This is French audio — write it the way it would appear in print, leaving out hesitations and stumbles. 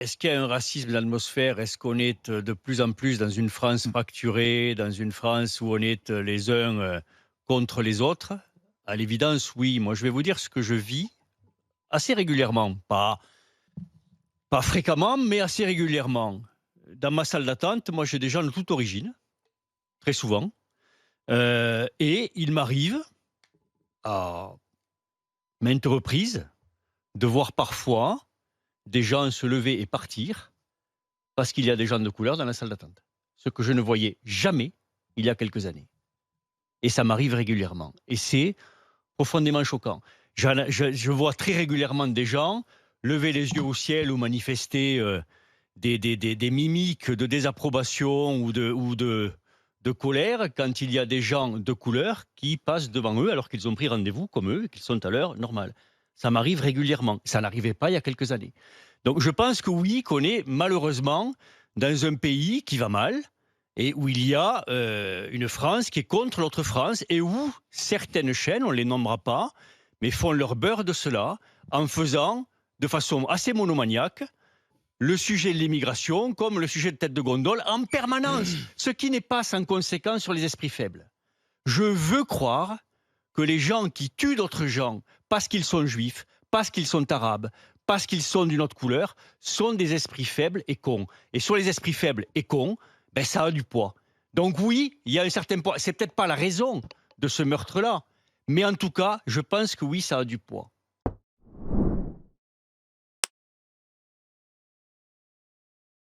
Est-ce qu'il y a un racisme dans l'atmosphère? Est-ce qu'on est de plus en plus dans une France fracturée, dans une France où on est les uns contre les autres? À l'évidence, oui. Moi, je vais vous dire ce que je vis assez régulièrement. Pas fréquemment, mais assez régulièrement. Dans ma salle d'attente, moi, j'ai des gens de toute origine, très souvent. Et il m'arrive, à maintes reprises, de voir parfois des gens se lever et partir parce qu'il y a des gens de couleur dans la salle d'attente. Ce que je ne voyais jamais il y a quelques années. Et ça m'arrive régulièrement. Et c'est profondément choquant. Je vois très régulièrement des gens lever les yeux au ciel ou manifester des mimiques de désapprobation ou de colère quand il y a des gens de couleur qui passent devant eux alors qu'ils ont pris rendez-vous comme eux et qu'ils sont à l'heure normale. Ça m'arrive régulièrement. Ça n'arrivait pas il y a quelques années. Donc je pense que oui, qu'on est malheureusement dans un pays qui va mal et où il y a une France qui est contre l'autre France et où certaines chaînes, on ne les nommera pas, mais font leur beurre de cela en faisant de façon assez monomaniaque le sujet de l'immigration comme le sujet de tête de gondole en permanence, ce qui n'est pas sans conséquence sur les esprits faibles. Je veux croire que les gens qui tuent d'autres gens parce qu'ils sont juifs, parce qu'ils sont arabes, parce qu'ils sont d'une autre couleur, sont des esprits faibles et cons. Et sur les esprits faibles et cons, ben ça a du poids. Donc oui, il y a un certain poids. C'est peut-être pas la raison de ce meurtre-là, mais en tout cas, je pense que oui, ça a du poids.